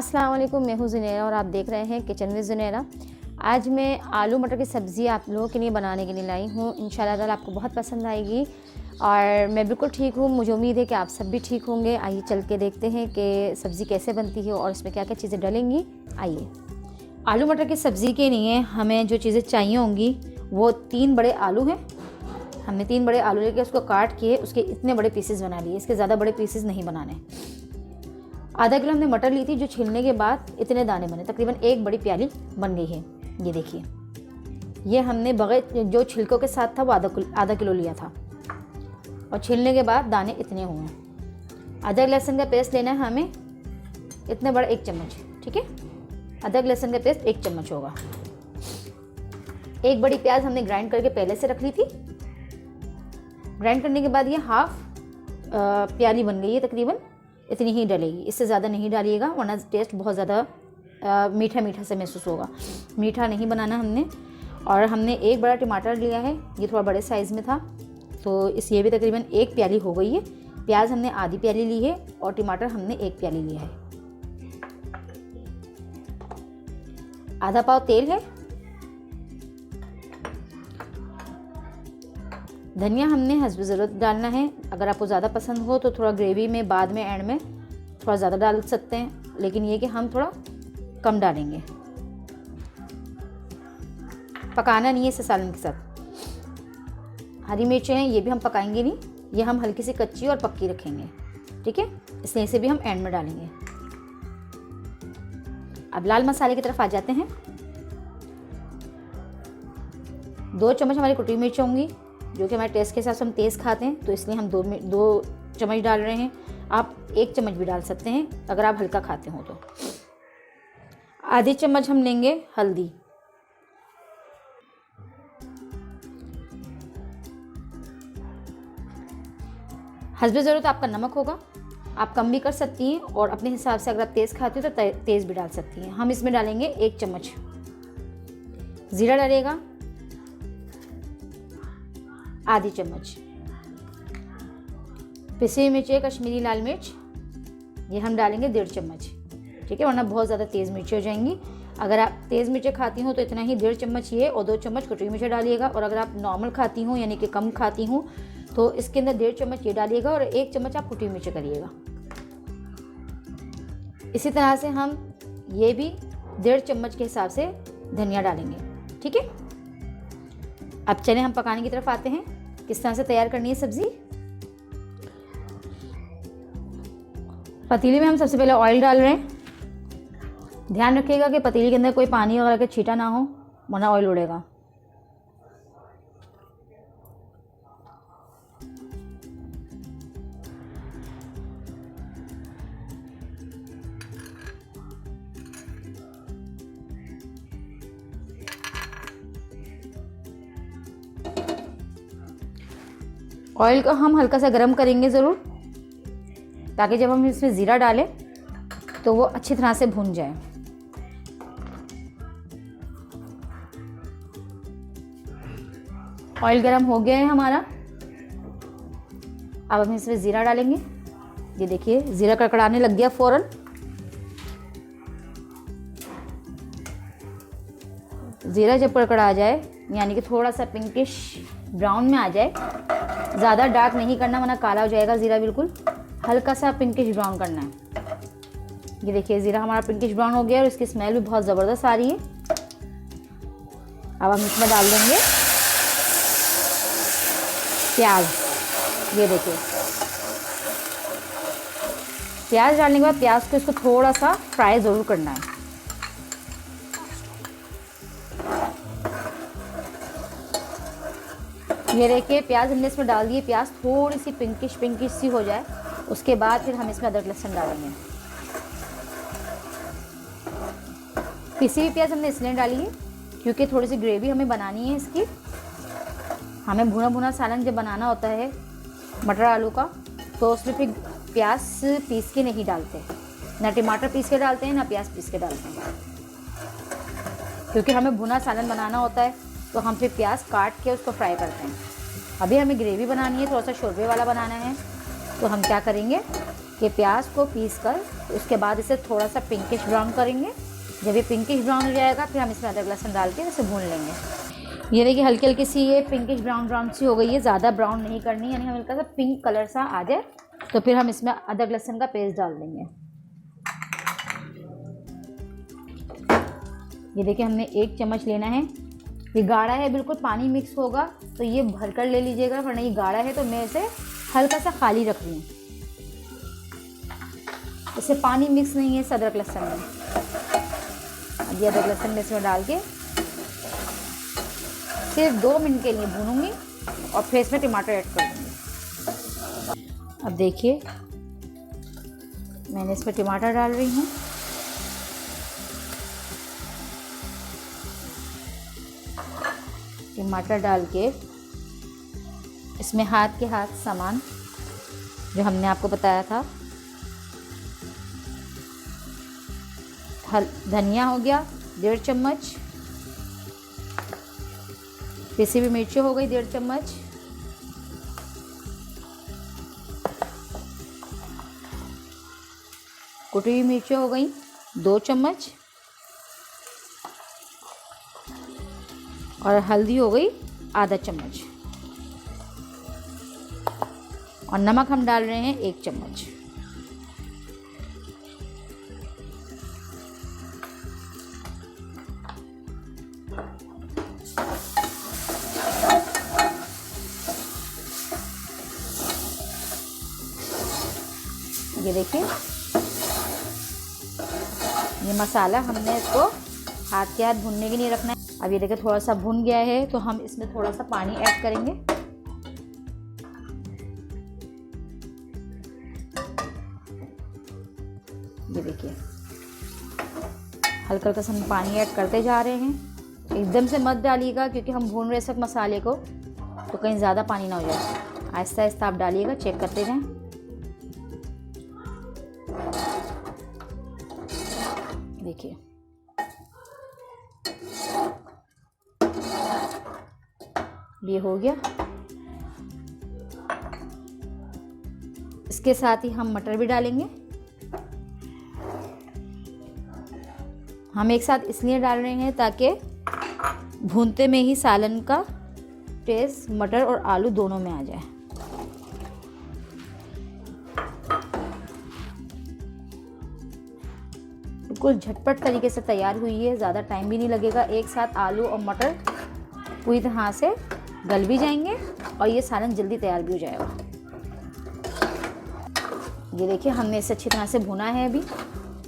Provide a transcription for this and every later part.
अस्सलाम वालेकुम, मैं हूँ ज़ुनैरा और आप देख रहे हैं किचन विद ज़ुनैरा। आज मैं आलू मटर की सब्ज़ी आप लोगों के लिए बनाने के लिए लाई हूँ। इंशाल्लाह ताला आपको बहुत पसंद आएगी और मैं बिल्कुल ठीक हूँ। मुझे उम्मीद है कि आप सब भी ठीक होंगे। आइए चल के देखते हैं कि सब्ज़ी कैसे बनती है और इसमें क्या क्या चीज़ें डलेंगी। आइए, आलू मटर की सब्ज़ी के लिए हमें जो चीज़ें चाहिए होंगी वो 3 बड़े आलू हैं। हमने 3 बड़े आलू लेके उसको काट के उसके इतने बड़े पीसेस बना लिए। इसके ज़्यादा बड़े पीसेस नहीं बनाने। आधा किलो हमने मटर ली थी जो छिलने के बाद इतने दाने बने, तकरीबन 1 बड़ी प्याली बन गई है। ये देखिए, ये हमने बगैर जो छिलकों के साथ था वो आधा किलो लिया था और छिलने के बाद दाने इतने हुए हैं। अदरक लहसुन का पेस्ट लेना है हमें इतने बड़ा 1 चम्मच, ठीक है। अदरक लहसुन का पेस्ट 1 चम्मच होगा। 1 बड़ी प्याज हमने ग्राइंड करके पहले से रख ली थी। ग्राइंड करने के बाद ये हाफ प्याली बन गई है, तकरीबन इतनी ही डलेगी, इससे ज़्यादा नहीं डालिएगा वरना टेस्ट बहुत ज़्यादा मीठा मीठा से महसूस होगा। मीठा नहीं बनाना हमने। और हमने 1 बड़ा टमाटर लिया है, ये थोड़ा बड़े साइज़ में था तो ये भी तकरीबन 1 प्याली हो गई है। प्याज हमने आधी प्याली ली है और टमाटर हमने 1 प्याली लिया है। आधा पाव तेल है। धनिया हमने हस्ब ज़रूरत डालना है। अगर आपको ज़्यादा पसंद हो तो थोड़ा ग्रेवी में बाद में एंड में थोड़ा ज़्यादा डाल सकते हैं, लेकिन ये कि हम थोड़ा कम डालेंगे। पकाना नहीं है इसे सालन के साथ। हरी मिर्चें हैं, ये भी हम पकाएंगे नहीं, ये हम हल्की सी कच्ची और पक्की रखेंगे, ठीक है। इसलिए इसे भी हम एंड में डालेंगे। अब लाल मसाले की तरफ आ जाते हैं। 2 चम्मच हमारी कुटी मिर्च होंगी, जो कि हमारे टेस्ट के हिसाब से हम तेज़ खाते हैं तो इसलिए हम 2 चम्मच डाल रहे हैं। आप 1 चम्मच भी डाल सकते हैं अगर आप हल्का खाते हो तो। आधी चम्मच हम लेंगे हल्दी। हस्बे ज़रूरत आपका नमक होगा, आप कम भी कर सकती हैं और अपने हिसाब से अगर आप तेज़ खाती हो तो तेज़ भी डाल सकती हैं। हम इसमें डालेंगे 1 चम्मच ज़ीरा डालेगा, आधी चम्मच पिसी हुई मिर्च, कश्मीरी लाल मिर्च, ये हम डालेंगे 1.5 चम्मच, ठीक है, वरना बहुत ज़्यादा तेज़ मिर्ची हो जाएंगी। अगर आप तेज़ मिर्चें खाती हो तो इतना ही 1.5 चम्मच ये और 2 चम्मच कटोरी मिर्च डालिएगा। और अगर आप नॉर्मल खाती हो यानी कि कम खाती हो तो इसके अंदर 1.5 चम्मच ये डालिएगा और 1 चम्मच आप कटोरी मिर्च करिएगा। इसी तरह से हम ये भी 1.5 चम्मच के हिसाब से धनिया डालेंगे, ठीक है। अब चलें हम पकाने की तरफ आते हैं, किस तरह से तैयार करनी है सब्ज़ी। पतीले में हम सबसे पहले ऑयल डाल रहे हैं। ध्यान रखिएगा कि पतीले के अंदर कोई पानी वगैरह का छींटा ना हो, वरना ऑयल उड़ेगा। ऑयल को हम हल्का सा गर्म करेंगे ज़रूर, ताकि जब हम इसमें ज़ीरा डालें तो वो अच्छी तरह से भुन जाए। ऑयल गर्म हो गया है हमारा। अब हम इसमें ज़ीरा डालेंगे। ये देखिए ज़ीरा कड़कड़ाने लग गया फ़ौरन। ज़ीरा जब कड़कड़ा जाए यानी कि थोड़ा सा पिंकिश ब्राउन में आ जाए, ज़्यादा डार्क नहीं करना वरना काला हो जाएगा ज़ीरा, बिल्कुल हल्का सा पिंकिश ब्राउन करना है। ये देखिए ज़ीरा हमारा पिंकिश ब्राउन हो गया और इसकी स्मेल भी बहुत ज़बरदस्त आ रही है। अब हम इसमें डाल देंगे प्याज। ये देखिए प्याज डालने के बाद प्याज को इसको थोड़ा सा फ्राई ज़रूर करना है। ये देखिए प्याज हमने इसमें डाल दिए। प्याज थोड़ी सी पिंकिश सी हो जाए उसके बाद फिर हम इसमें अदरक लहसुन डालेंगे। पिसी हुई प्याज हमने इसलिए डाली है क्योंकि थोड़ी सी ग्रेवी हमें बनानी है इसकी। हमें भुना भुना सालन जब बनाना होता है मटर आलू का तो उसमें फिर प्याज पीस के नहीं डालते, ना टमाटर पीस के डालते हैं ना प्याज पीस के डालते हैं, क्योंकि हमें भुना सालन बनाना होता है तो हम फिर प्याज काट के उसको फ्राई करते हैं। अभी हमें ग्रेवी बनानी है, थोड़ा सा शोरबे वाला बनाना है तो हम क्या करेंगे, कि प्याज को पीस कर उसके बाद इसे थोड़ा सा पिंकिश ब्राउन करेंगे। जब ये पिंकिश ब्राउन हो जाएगा फिर हम इसमें अदरक लहसुन डाल के इसे भून लेंगे। ये देखिए हल्की हल्की सी ये पिंकिश ब्राउन सी हो गई है, ज़्यादा ब्राउन नहीं करनी, यानी हल्का सा पिंक कलर सा आ जाए तो फिर हम इसमें अदरक लहसुन का पेस्ट डाल देंगे। ये देखिए हमने 1 चम्मच लेना है। ये गाढ़ा है बिल्कुल, पानी मिक्स होगा तो ये भरकर ले लीजिएगा, वरना ये गाढ़ा है तो मैं इसे हल्का सा खाली रख रही हूँ। इससे पानी मिक्स नहीं है इस अदरक लहसुन में। अब ये अदरक लहसुन में इसमें डाल के सिर्फ 2 मिनट के लिए भूनूंगी और फिर इसमें टमाटर ऐड कर दूँगी। अब देखिए मैंने इसमें टमाटर डाल रही हूँ। टमाटर डाल के इसमें हाथ के हाथ सामान जो हमने आपको बताया था, धनिया हो गया 1.5 चम्मच, पिसी हुई मिर्ची हो गई 1.5 चम्मच, कुटी हुई मिर्ची हो गई 2 चम्मच और हल्दी हो गई आधा चम्मच और नमक हम डाल रहे हैं 1 चम्मच। ये देखिए ये मसाला हमने इसको हाथ के हाथ भूनने के लिए रखना है। अब ये देखिए थोड़ा सा भुन गया है तो हम इसमें थोड़ा सा पानी ऐड करेंगे। ये देखिए हल्का हल्का हम पानी ऐड करते जा रहे हैं। एकदम से मत डालिएगा क्योंकि हम भून रहे इस वक्त मसाले को, तो कहीं ज़्यादा पानी ना हो जाए। आहिस्ता आहिस्ता आप डालिएगा, चेक करते जाएं। देखिए ये हो गया। इसके साथ ही हम मटर भी डालेंगे। हम एक साथ इसलिए डाल रहे हैं ताकि भूनते में ही सालन का टेस्ट मटर और आलू दोनों में आ जाए। बिल्कुल झटपट तरीके से तैयार हुई है, ज़्यादा टाइम भी नहीं लगेगा। एक साथ आलू और मटर पूरी तरह से गल भी जाएंगे और ये सालन जल्दी तैयार भी हो जाएगा। ये देखिए हमने इसे अच्छी तरह से भुना है। अभी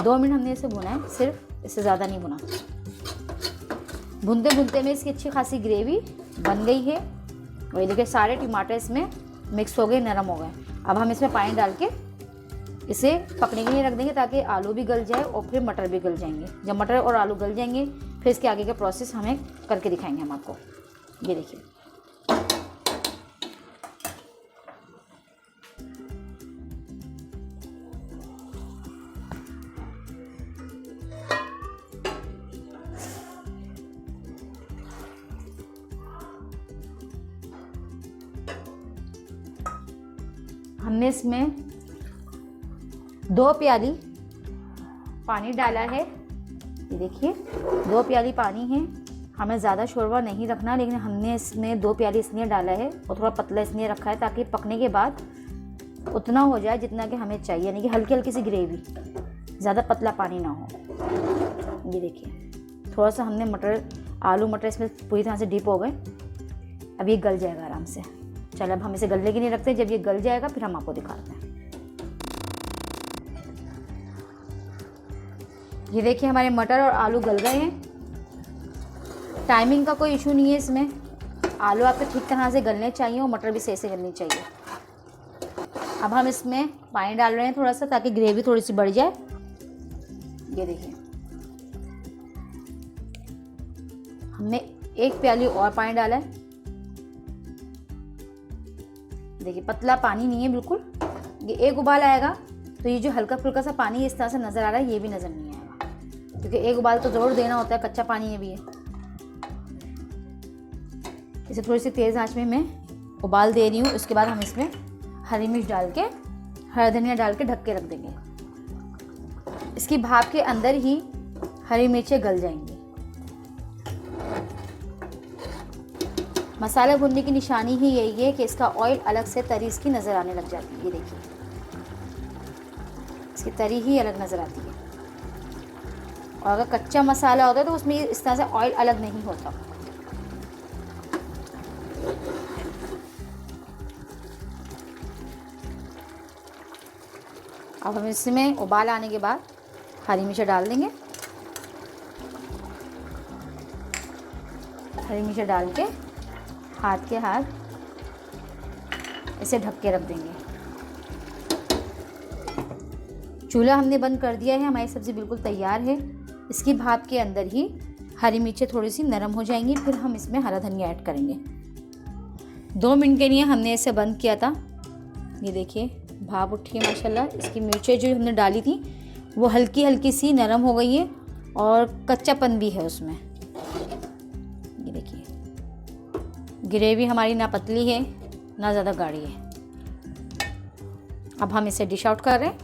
2 मिनट हमने इसे भुना है, सिर्फ, इससे ज़्यादा नहीं भुना। भुनते भुनते में इसकी अच्छी खासी ग्रेवी बन गई है। वही देखिए सारे टमाटर इसमें मिक्स हो गए, नरम हो गए। अब हम इसमें पानी डाल के इसे पकने के लिए रख देंगे ताकि आलू भी गल जाए और फिर मटर भी गल जाएंगे। जब मटर और आलू गल जाएंगे फिर इसके आगे का प्रोसेस हमें करके दिखाएंगे हम आपको। ये देखिए हमने इसमें 2 प्याली पानी डाला है। ये देखिए 2 प्याली पानी है। हमें ज़्यादा शोरबा नहीं रखना, लेकिन हमने इसमें 2 प्याली इसलिए डाला है और थोड़ा पतला इसलिए रखा है ताकि पकने के बाद उतना हो जाए जितना कि हमें चाहिए, यानी कि हल्की हल्की सी ग्रेवी, ज़्यादा पतला पानी ना हो। ये देखिए थोड़ा सा हमने आलू मटर इसमें पूरी तरह से डीप हो गए। अब ये गल जाएगा आराम से। चलो अब हम इसे गलने के लिए रखते हैं। जब ये गल जाएगा फिर हम आपको दिखाते हैं। ये देखिए हमारे मटर और आलू गल गए हैं। टाइमिंग का कोई इशू नहीं है इसमें। आलू आपके ठीक तरह से गलने चाहिए और मटर भी सही से गलनी चाहिए। अब हम इसमें पानी डाल रहे हैं थोड़ा सा, ताकि ग्रेवी थोड़ी सी बढ़ जाए। ये देखिए हमने 1 प्याली और पानी डाला है। देखिए पतला पानी नहीं है बिल्कुल। ये एक उबाल आएगा तो ये जो हल्का फुल्का सा पानी इस तरह से नज़र आ रहा है ये भी नज़र नहीं आएगा, क्योंकि एक उबाल तो ज़रूर देना होता है, कच्चा पानी ये भी है। इसे थोड़ी सी तेज़ आंच में मैं उबाल दे रही हूँ। उसके बाद हम इसमें हरी मिर्च डाल के हरा धनिया डाल के ढक के रख देंगे। इसकी भाप के अंदर ही हरी मिर्चें गल जाएंगी। मसाला भुनने की निशानी ही यही है कि इसका ऑयल अलग से तरी इसकी नज़र आने लग जाती है। ये देखिए, इसकी तरी ही अलग नज़र आती है। और अगर कच्चा मसाला होता है तो उसमें इस तरह से ऑयल अलग नहीं होता। अब हम इसमें उबाल आने के बाद हरी मिर्च डाल देंगे। हरी मिर्च डाल के हाथ के हाथ इसे ढक के रख देंगे। चूल्हा हमने बंद कर दिया है। हमारी सब्ज़ी बिल्कुल तैयार है। इसकी भाप के अंदर ही हरी मिर्चें थोड़ी सी नरम हो जाएंगी, फिर हम इसमें हरा धनिया ऐड करेंगे। 2 मिनट के लिए हमने इसे बंद किया था। ये देखिए, भाप उठी है माशाल्लाह। इसकी मिर्चें जो हमने डाली थी वो हल्की हल्की सी नरम हो गई है और कच्चापन भी है उसमें। ये देखिए, ग्रेवी हमारी ना पतली है ना ज़्यादा गाढ़ी है। अब हम इसे डिश आउट कर रहे हैं।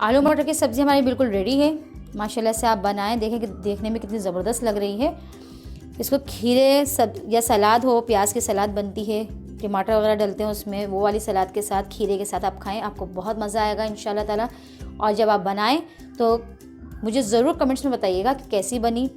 आलू मटर की सब्ज़ी हमारी बिल्कुल रेडी है। माशाल्लाह से आप बनाएं, देखें कि देखने में कितनी ज़बरदस्त लग रही है। इसको खीरे या सलाद हो, प्याज की सलाद बनती है, टमाटर वगैरह डलते हैं उसमें, वो वाली सलाद के साथ, खीरे के साथ आप खाएं, आपको बहुत मज़ा आएगा इंशाल्लाह ताला। और जब आप बनाएं तो मुझे ज़रूर कमेंट्स में बताइएगा कि कैसी बनी।